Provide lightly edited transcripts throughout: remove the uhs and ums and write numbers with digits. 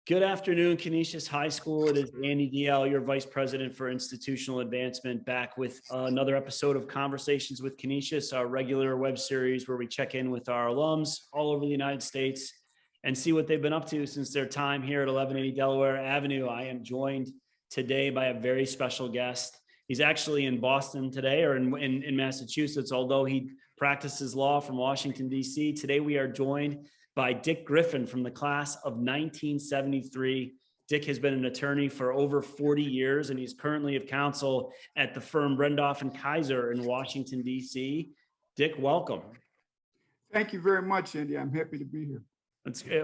Good afternoon, Canisius High School. It is Andy Deyell, your Vice President for Institutional Advancement, back with another episode of Conversations with Canisius, our regular web series where we check in with our alums all over the United States and see what they've been up to since their time here at 1180 Delaware Avenue. I am joined today by a very special guest. He's actually in Boston today, or in Massachusetts, although he practices law from Washington, D.C. Today we are joined by Dick Griffin from the class of 1973. Dick has been an attorney for over 40 years, and he's currently of counsel at the firm Bredhoff Kaiser in Washington, D.C. Dick, welcome. Thank you very much, Andy. I'm happy to be here.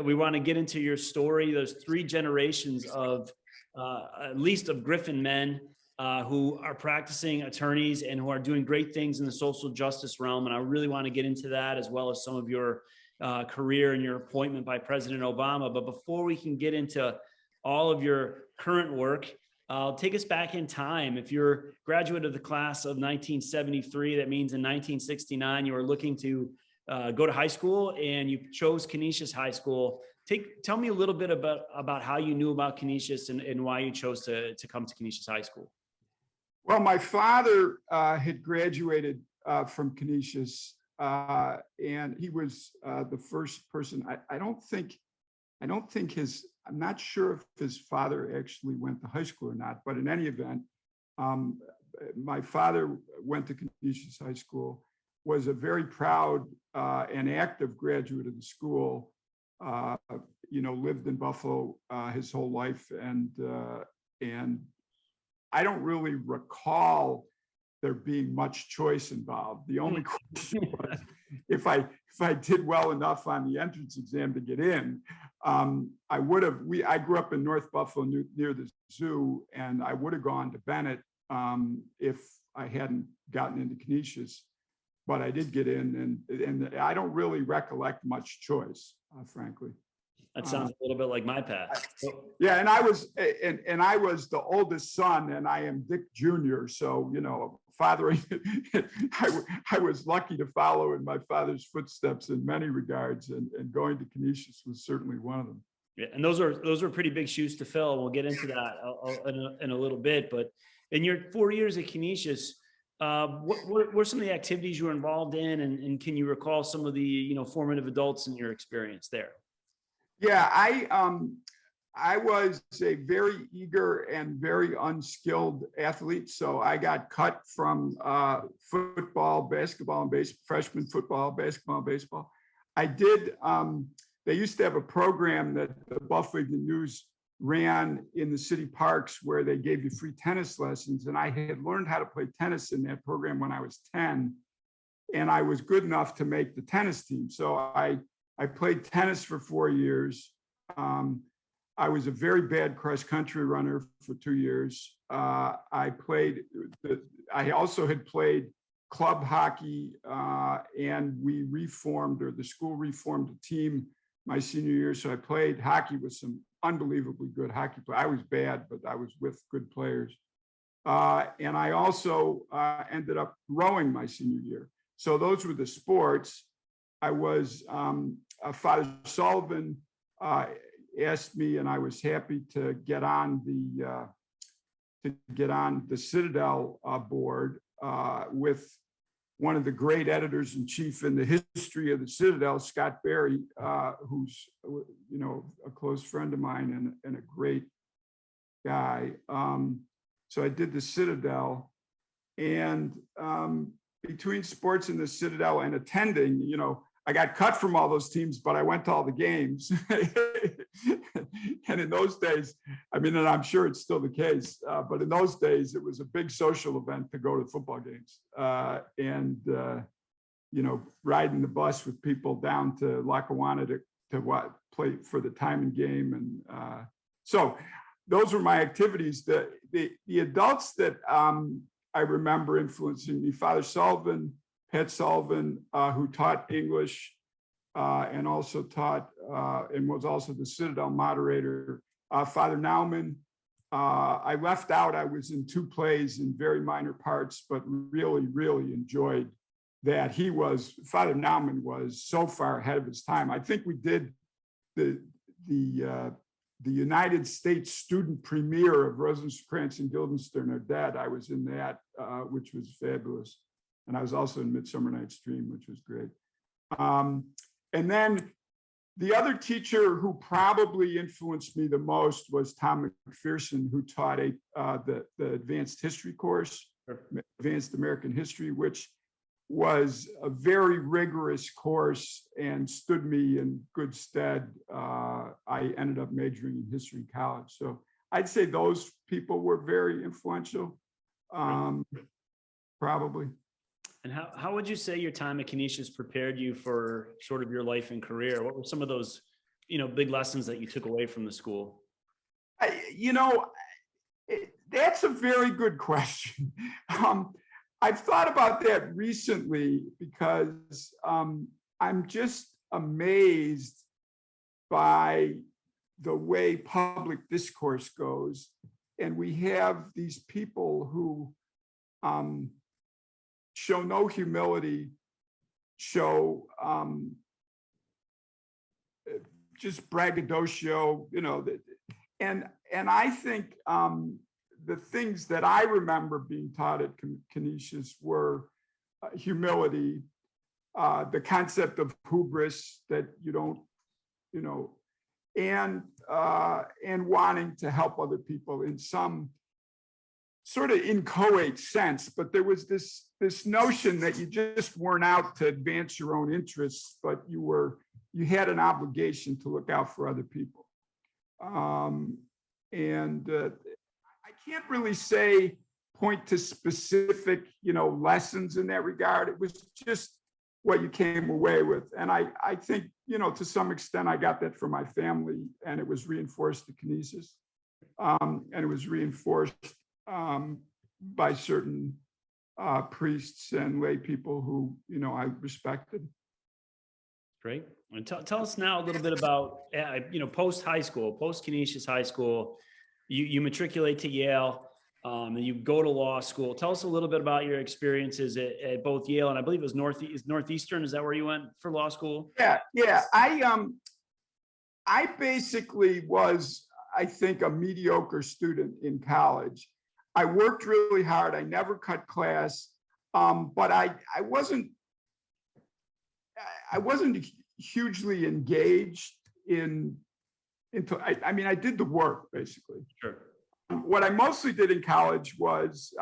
We want to get into your story. There's three generations of, at least of Griffin men who are practicing attorneys and who are doing great things in the social justice realm. And I really want to get into that, as well as some of your career and your appointment by President Obama. But before we can get into all of your current work, take us back in time. If you're a graduate of the class of 1973, that means in 1969, you were looking to go to high school and you chose Canisius High School. Tell me a little bit about how you knew about Canisius and why you chose to come to Canisius High School. Well, my father had graduated from Canisius, and he was the first person. I'm not sure if his father actually went to high school or not, but in any event, my father went to Canisius High School, was a very proud and active graduate of the school, lived in Buffalo his whole life, and I don't really recall there being much choice involved. The only question was if I did well enough on the entrance exam to get in. I grew up in North Buffalo near the zoo, and I would have gone to Bennett if I hadn't gotten into Canisius, but I did get in, and I don't really recollect much choice, frankly. That sounds a little bit like my path. Yeah, and I was the oldest son, and I am Dick Jr. So fathering, I was lucky to follow in my father's footsteps in many regards, and going to Canisius was certainly one of them. Yeah, and those are pretty big shoes to fill. We'll get into that in a little bit. But in your 4 years at Canisius, what were some of the activities you were involved in, and can you recall some of the formative adults in your experience there? Yeah, I was a very eager and very unskilled athlete. So I got cut from football, basketball, and freshman football, basketball, and baseball. I did, they used to have a program that the Buffalo Evening News ran in the city parks where they gave you free tennis lessons. And I had learned how to play tennis in that program when I was 10. And I was good enough to make the tennis team. So I played tennis for 4 years. I was a very bad cross country runner for 2 years. I also had played club hockey, and the school reformed a team my senior year. So I played hockey with some unbelievably good hockey players. I was bad, but I was with good players. And I also ended up rowing my senior year. So those were the sports. I was Father Sullivan asked me, and I was happy to get on the Citadel board with one of the great editors in chief in the history of the Citadel, Scott Barry, who's a close friend of mine and a great guy. So I did the Citadel, and between sports in the Citadel and attending, I got cut from all those teams, but I went to all the games. And in those days, and I'm sure it's still the case, but in those days, it was a big social event to go to football games, and riding the bus with people down to Lackawanna to play for the Timon game. And so those were my activities. The adults that I remember influencing me, Father Sullivan, Pat Sullivan, who taught English and also taught and was also the Citadel moderator. Father Nauman, I left out, I was in 2 plays in very minor parts, but really, really enjoyed that. Father Nauman was so far ahead of his time. I think we did the the United States student premiere of Rosencrantz and Guildenstern Are Dead. I was in that, which was fabulous. And I was also in Midsummer Night's Dream, which was great. And then the other teacher who probably influenced me the most was Tom McPherson, who taught the advanced history course, Advanced American History, which was a very rigorous course and stood me in good stead. I ended up majoring in history in college. So I'd say those people were very influential, probably. And how would you say your time at Canisius prepared you for sort of your life and career? What were some of those, big lessons that you took away from the school? That's a very good question. I've thought about that recently because I'm just amazed by the way public discourse goes. And we have these people who show no humility, show just braggadocio, and I think the things that I remember being taught at Canisius were humility, the concept of hubris, that you don't, and wanting to help other people in some sort of inchoate sense. But there was this notion that you just weren't out to advance your own interests, but you had an obligation to look out for other people. I can't really point to specific, lessons in that regard. It was just what you came away with. And I think, to some extent, I got that from my family, and it was reinforced at Canisius. And it was reinforced by certain priests and lay people who, I respected. Great. And tell us now a little bit about, post-high school, post-Canisius High School. You matriculate to Yale, and you go to law school. Tell us a little bit about your experiences at both Yale and I believe it was Northeastern. Is that where you went for law school? Yeah. I basically was, I think, a mediocre student in college. I worked really hard. I never cut class, but I wasn't hugely engaged I did the work, basically. Sure. What I mostly did in college was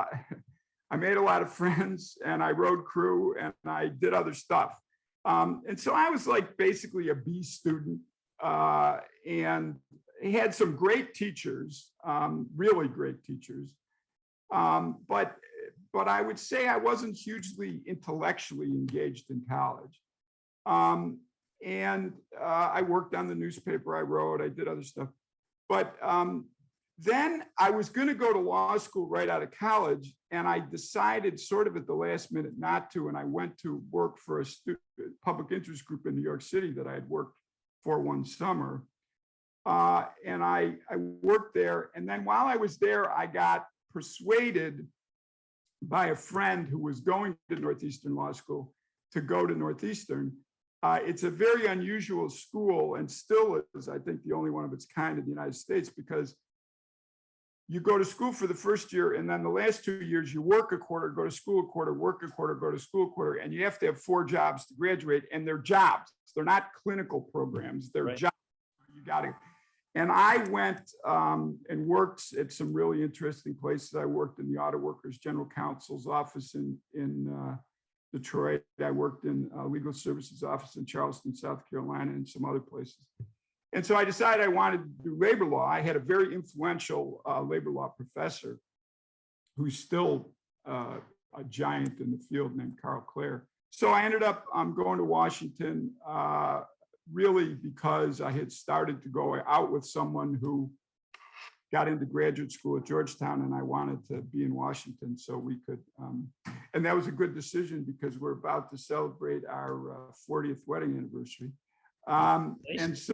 I made a lot of friends, and I rode crew, and I did other stuff. And so I was like basically a B student, and had some great teachers, really great teachers. But I would say I wasn't hugely intellectually engaged in college. And I worked on the newspaper, I wrote, I did other stuff. But then I was going to go to law school right out of college, and I decided sort of at the last minute not to, and I went to work for a public interest group in New York City that I had worked for one summer. And I worked there, and then while I was there, I got persuaded by a friend who was going to Northeastern Law School to go to Northeastern. It's a very unusual school, and still is, I think, the only one of its kind in the United States, because you go to school for the first year, and then the last 2 years you work a quarter, go to school a quarter, work a quarter, go to school a quarter, and you have to have 4 jobs to graduate, and they're jobs. They're not clinical programs, they're jobs. You got to. And I went and worked at some really interesting places. I worked in the Auto Workers General Counsel's office in Detroit. I worked in legal services office in Charleston, South Carolina, and some other places. And so I decided I wanted to do labor law. I had a very influential labor law professor who's still a giant in the field named Carl Clare. So I ended up going to Washington really because I had started to go out with someone who got into graduate school at Georgetown, and I wanted to be in Washington so we could, and that was a good decision because we're about to celebrate our 40th wedding anniversary. And so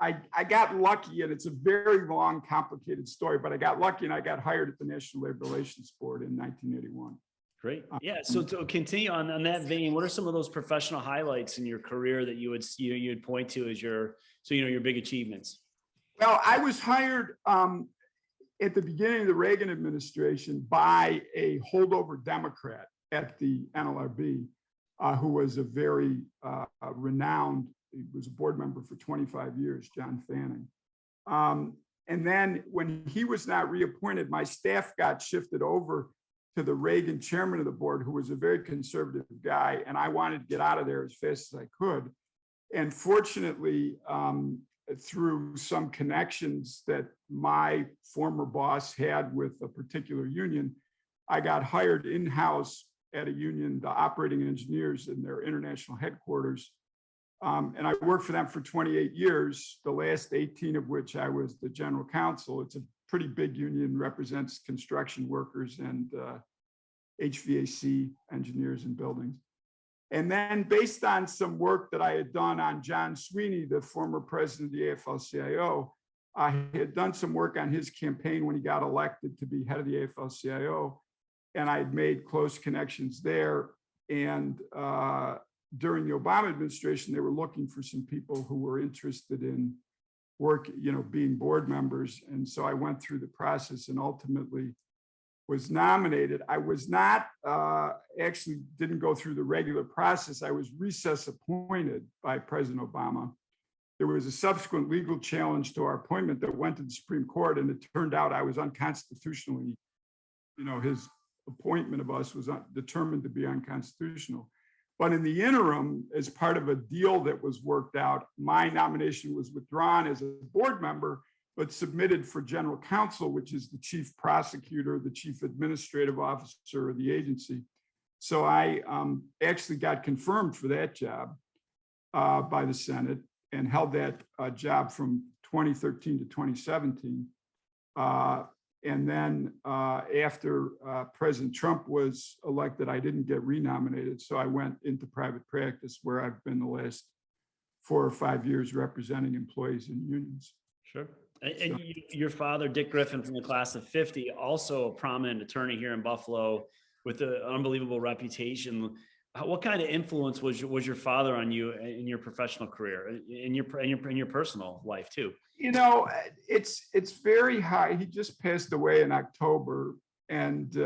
I got lucky, and it's a very long, complicated story, but I got lucky and I got hired at the National Labor Relations Board in 1981. Great. Yeah. So to continue on that vein, what are some of those professional highlights in your career that you'd point to as your big achievements? Well, I was hired at the beginning of the Reagan administration by a holdover Democrat at the NLRB, who was a very renowned, he was a board member for 25 years, John Fanning. And then when he was not reappointed, my staff got shifted over to the Reagan chairman of the board, who was a very conservative guy. And I wanted to get out of there as fast as I could. And fortunately, through some connections that my former boss had with a particular union, I got hired in-house at a union, the operating engineers in their international headquarters. And I worked for them for 28 years, the last 18 of which I was the general counsel. It's a pretty big union, represents construction workers and HVAC engineers in buildings. And then based on some work that I had done on John Sweeney, the former president of the AFL-CIO, I had done some work on his campaign when he got elected to be head of the AFL-CIO. And I had made close connections there. And during the Obama administration, they were looking for some people who were interested in work, being board members. And so I went through the process and ultimately was nominated. I was not, actually didn't go through the regular process. I was recess appointed by President Obama. There was a subsequent legal challenge to our appointment that went to the Supreme Court, and it turned out I was unconstitutionally, his appointment of us was determined to be unconstitutional. But in the interim, as part of a deal that was worked out, my nomination was withdrawn as a board member, but submitted for general counsel, which is the chief prosecutor, the chief administrative officer of the agency. So I actually got confirmed for that job by the Senate and held that job from 2013 to 2017. And then after President Trump was elected, I didn't get renominated. So I went into private practice, where I've been the last 4 or 5 years representing employees and unions. Sure. And your father, Dick Griffin, from the class of 50, also a prominent attorney here in Buffalo with an unbelievable reputation. What kind of influence was your father on you in your professional career, in your personal life too? It's very high. He just passed away in October, and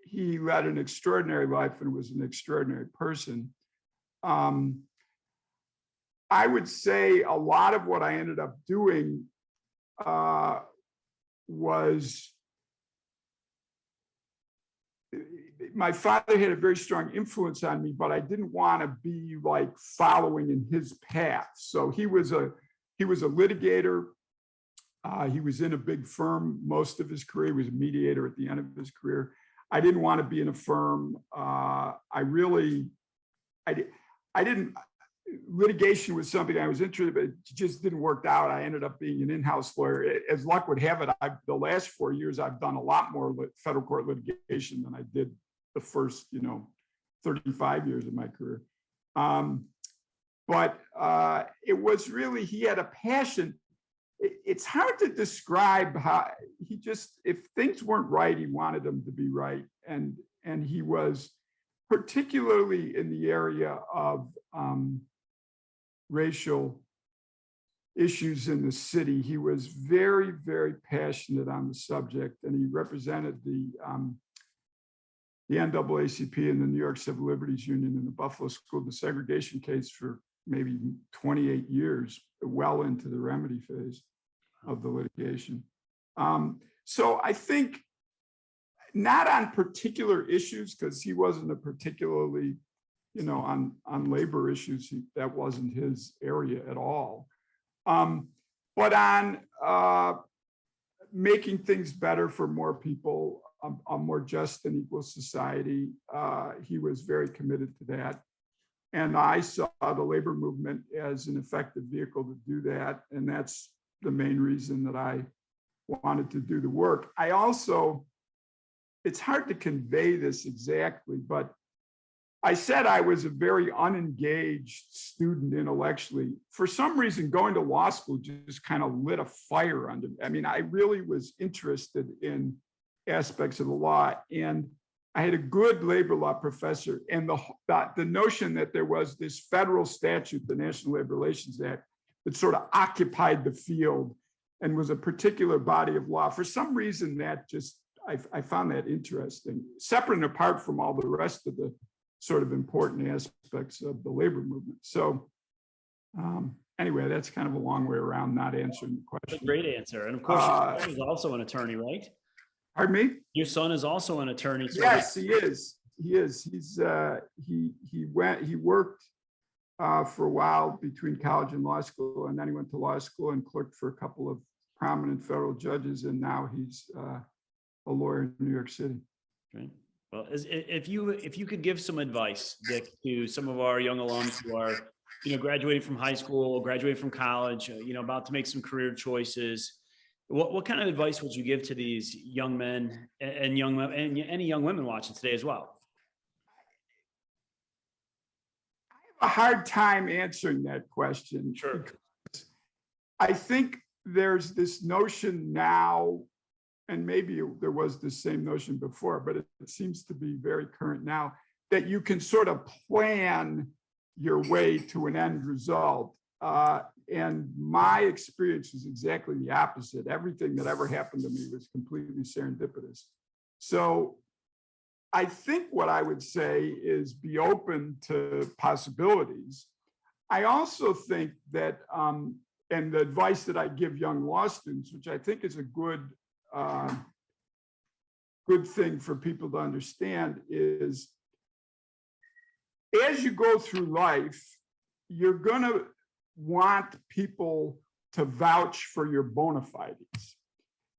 he led an extraordinary life and was an extraordinary person. I would say a lot of what I ended up doing was, my father had a very strong influence on me, but I didn't want to be like following in his path. So he was a litigator. He was in a big firm most of his career. He was a mediator at the end of his career. I didn't want to be in a firm. Litigation was something I was interested in, but it just didn't work out. I ended up being an in-house lawyer. As luck would have it, the last 4 years, I've done a lot more federal court litigation than I did the first, 35 years of my career. But it was really, he had a passion. It's hard to describe how he just, if things weren't right, he wanted them to be right. And he was, particularly in the area of racial issues in the city, he was very, very passionate on the subject, and he represented the NAACP and the New York Civil Liberties Union in the Buffalo school desegregation case for maybe 28 years, well into the remedy phase of the litigation. So I think not on particular issues, because he wasn't a particularly, on labor issues, that wasn't his area at all. But on making things better for more people, a more just and equal society, he was very committed to that. And I saw the labor movement as an effective vehicle to do that. And that's the main reason that I wanted to do the work. I also, it's hard to convey this exactly, but I said I was a very unengaged student intellectually. For some reason, going to law school just kind of lit a fire under me. I mean, I really was interested in aspects of the law, and I had a good labor law professor, and the notion that there was this federal statute, the National Labor Relations Act, that sort of occupied the field and was a particular body of law. For some reason, that just, I found that interesting, separate and apart from all the rest of the sort of important aspects of the labor movement. So anyway, that's kind of a long way around not answering the question. That's a great answer. And of course, your son is also an attorney, right? Pardon me? Your son is also an attorney. So yes, he is. He is. He worked for a while between college and law school, and then he went to law school and clerked for a couple of prominent federal judges, and now he's a lawyer in New York City. Great. Well, if you could give some advice, Dick, to some of our young alums who are, graduating from high school, graduating from college, about to make some career choices, what kind of advice would you give to these young men and any young women watching today as well? I have a hard time answering that question. Sure. I think there's this notion now, and maybe there was the same notion before, but it seems to be very current now, that you can sort of plan your way to an end result. And my experience was exactly the opposite. Everything that ever happened to me was completely serendipitous. So I think what I would say is be open to possibilities. I also think that, and the advice that I give young law students, which I think is a good thing for people to understand, is as you go through life, you're going to want people to vouch for your bona fides.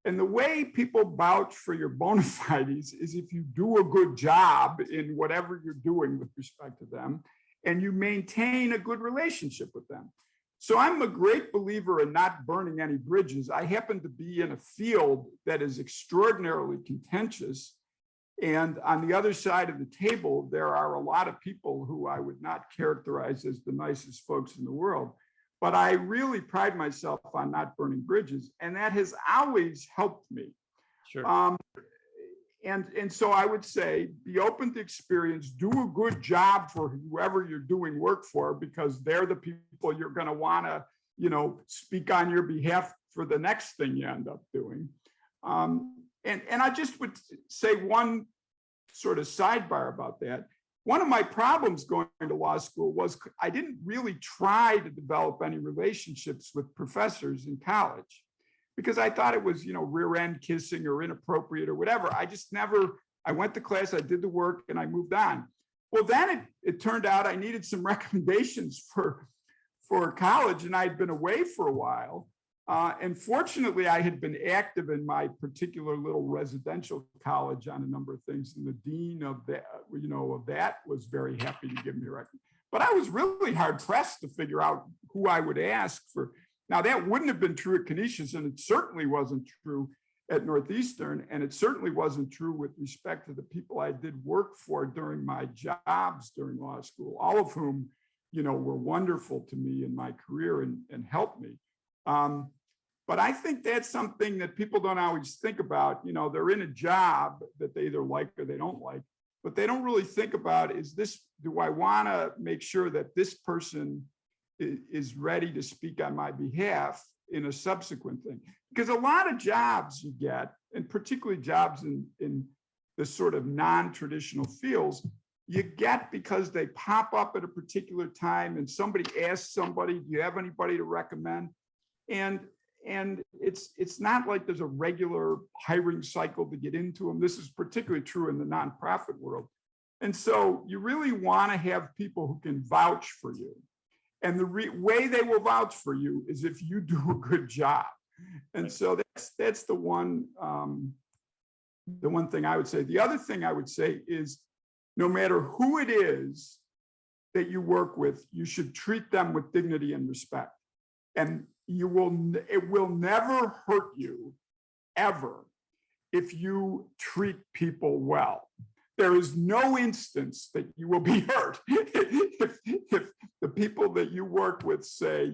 And the way people vouch for your bona fides is if you do a good job in whatever you're doing with respect to them, and you maintain a good relationship with them. So I'm a great believer in not burning any bridges. I happen to be in a field that is extraordinarily contentious. And on the other side of the table, there are a lot of people who I would not characterize as the nicest folks in the world. But I really pride myself on not burning bridges. And that has always helped me. Sure. And so I would say, be open to experience, do a good job for whoever you're doing work for, because they're the people you're going to want to, speak on your behalf for the next thing you end up doing. And I just would say one sort of sidebar about that. One of my problems going to law school was I didn't really try to develop any relationships with professors in college, because I thought it was, rear end kissing or inappropriate or whatever. I went to class, I did the work, and I moved on. Well, then it turned out I needed some recommendations for college, and I'd been away for a while. And fortunately, I had been active in my particular little residential college on a number of things. And the dean of that, was very happy to give me a recommendation. But I was really hard pressed to figure out who I would ask for. Now, that wouldn't have been true at Canisius, and it certainly wasn't true at Northeastern. And it certainly wasn't true with respect to the people I did work for during my jobs during law school, all of whom, were wonderful to me in my career and helped me. But I think that's something that people don't always think about. They're in a job that they either like or they don't like, but they don't really think about, do I want to make sure that this person is ready to speak on my behalf in a subsequent thing? Because a lot of jobs you get, and particularly jobs in the sort of non-traditional fields, you get because they pop up at a particular time and somebody asks somebody, do you have anybody to recommend? And it's not like there's a regular hiring cycle to get into them. This is particularly true in the nonprofit world. And so you really want to have people who can vouch for you. And the way they will vouch for you is if you do a good job. And so that's the one thing I would say. The other thing I would say is, no matter who it is that you work with, you should treat them with dignity and respect. And it will never hurt you, ever, if you treat people well. There is no instance that you will be hurt if the people that you work with say,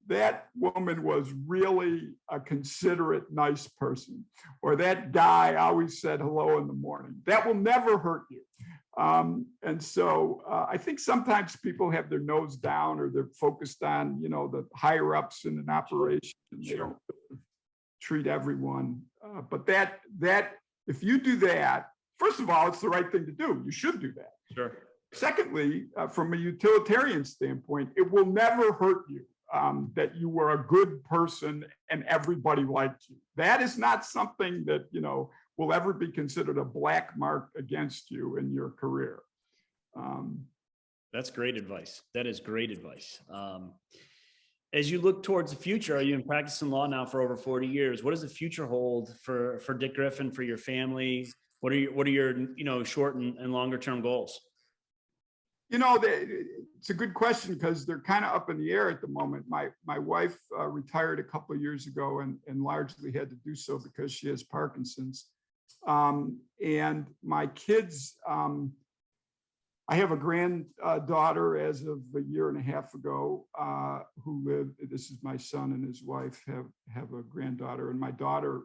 that woman was really a considerate, nice person, or that guy always said hello in the morning. That will never hurt you. And so I think sometimes people have their nose down or they're focused on, the higher ups in an operation. And they don't treat everyone. But that if you do that, first of all, it's the right thing to do. You should do that. Sure. Secondly, from a utilitarian standpoint, it will never hurt you that you were a good person and everybody liked you. That is not something that, will ever be considered a black mark against you in your career. That's great advice. That is great advice. As you look towards the future, are you in practicing law now for over 40 years? What does the future hold for Dick Griffin, for your family? What are your short and longer term goals? It's a good question because they're kind of up in the air at the moment. My wife retired a couple of years ago and largely had to do so because she has Parkinson's. And my kids, I have a granddaughter as of a year and a half ago this is my son and his wife have a granddaughter, and my daughter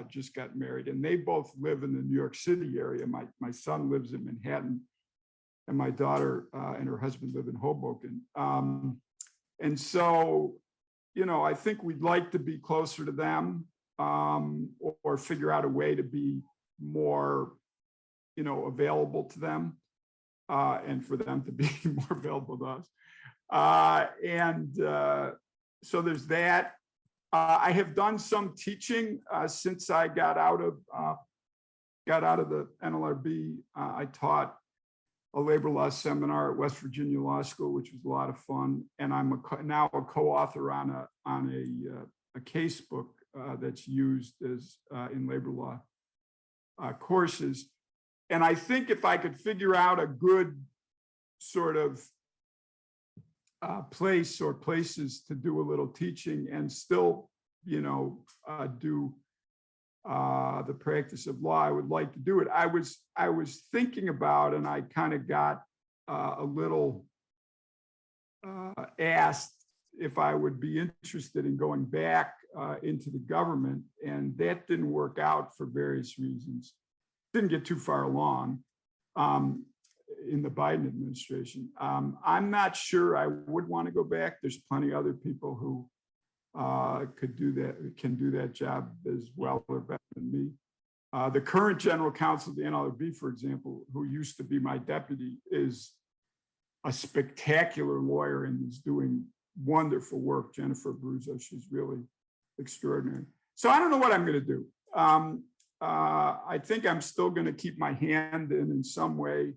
just got married, and they both live in the New York City area. My son lives in Manhattan, and my daughter and her husband live in Hoboken. And so, I think we'd like to be closer to them or figure out a way to be more, available to them and for them to be more available to us. So there's that. I have done some teaching since I got out of the NLRB. I taught a labor law seminar at West Virginia Law School, which was a lot of fun. And I'm now a co-author on a case book that's used as in labor law courses. And I think if I could figure out a good sort of place or places to do a little teaching and still, do the practice of law, I would like to do it. I was thinking about, and I kind of got a little asked if I would be interested in going back into the government, and that didn't work out for various reasons. Didn't get too far along in the Biden administration. I'm not sure I would want to go back. There's plenty of other people who can do that job as well or better than me. The current general counsel of the NLRB, for example, who used to be my deputy, is a spectacular lawyer and is doing wonderful work. Jennifer Abruzzo, she's really extraordinary. So I don't know what I'm going to do. I think I'm still going to keep my hand in some way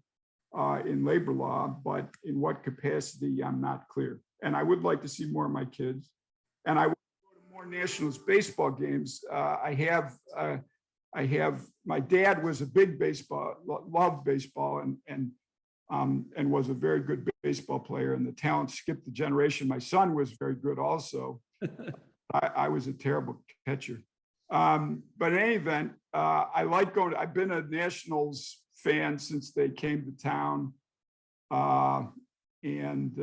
in labor law, but in what capacity, I'm not clear. And I would like to see more of my kids. And I would go to more Nationals baseball games. I have, my dad was a big loved baseball and was a very good baseball player, and the talent skipped the generation. My son was very good also. I was a terrible catcher. But in any event, I like going. I've been a Nationals fan since they came to town, and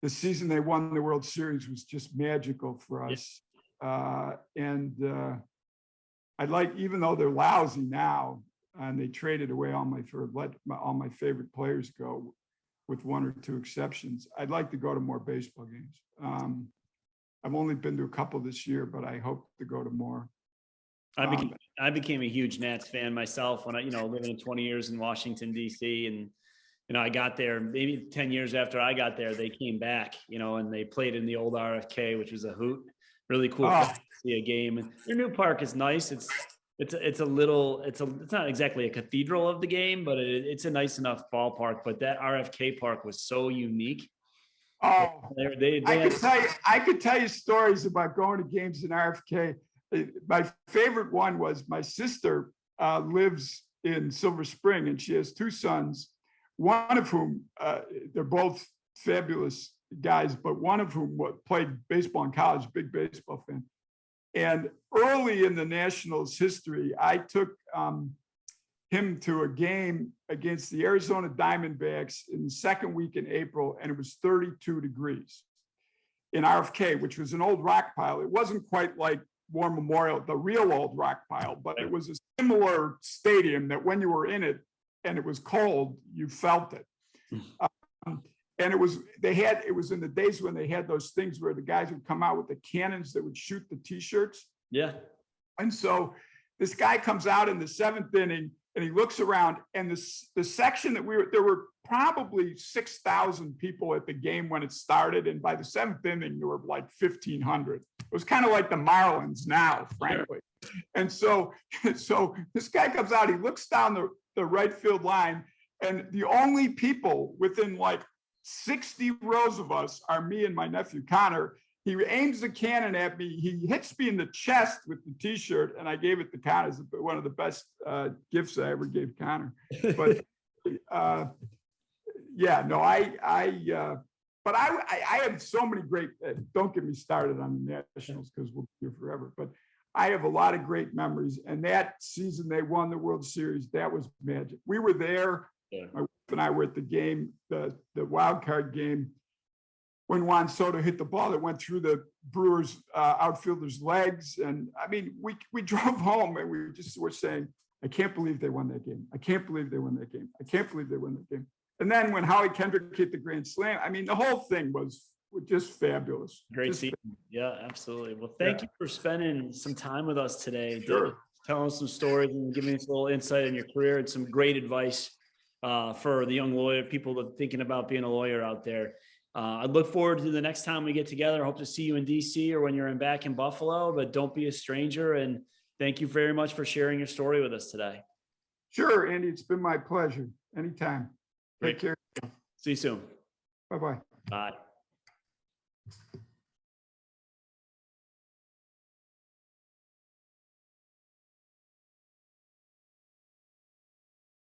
the season they won the World Series was just magical for us. And I like, even though they're lousy now, and they traded away let all my favorite players go, with one or two exceptions, I'd like to go to more baseball games. I've only been to a couple this year, but I hope to go to more. I became a huge Nats fan myself when I, living 20 years in Washington, D.C. And, I got there maybe 10 years after I got there, they came back, and they played in the old RFK, which was a hoot. Really cool to see a game. And their new park is nice. It's not exactly a cathedral of the game, but it's a nice enough ballpark. But that RFK park was so unique. I could tell you stories about going to games in RFK. My favorite one was my sister lives in Silver Spring, and she has two sons, one of whom, they're both fabulous guys, but one of whom played baseball in college, big baseball fan. And early in the Nationals' history, I took him to a game against the Arizona Diamondbacks in the second week in April, and it was 32 degrees in RFK, which was an old rock pile. It wasn't quite like War Memorial, the real old rock pile, but it was a similar stadium that when you were in it, and it was cold, you felt it. And it was in the days when they had those things where the guys would come out with the cannons that would shoot the t-shirts. Yeah. And so this guy comes out in the 7th inning and he looks around, and the section that there were probably 6,000 people at the game when it started. And by the 7th inning, there were like 1,500. It was kind of like the Marlins now, frankly. And so this guy comes out, he looks down the right field line, and the only people within like 60 rows of us are me and my nephew, Connor. He aims the cannon at me. He hits me in the chest with the t-shirt, and I gave it to Connor. It's one of the best gifts I ever gave Connor. But yeah, no, but I have so many great, don't get me started on the Nationals because we'll be here forever, but I have a lot of great memories. And that season they won the World Series, that was magic. We were there. Yeah. My wife and I were at the game, the wild card game, when Juan Soto hit the ball that went through the Brewers outfielder's legs. And I mean, we drove home and we were saying, I can't believe they won that game. I can't believe they won that game. I can't believe they won that game. And then when Howie Kendrick hit the grand slam, I mean, the whole thing was just fabulous. Great season. Yeah, absolutely. Well, thank you for spending some time with us today. Sure. Telling us some stories and giving us a little insight in your career and some great advice for the young lawyer, people that are thinking about being a lawyer out there. I look forward to the next time we get together. I hope to see you in DC or when you're back in Buffalo, but don't be a stranger. And thank you very much for sharing your story with us today. Sure, Andy, it's been my pleasure. Anytime. Take care. See you soon. Bye-bye. Bye.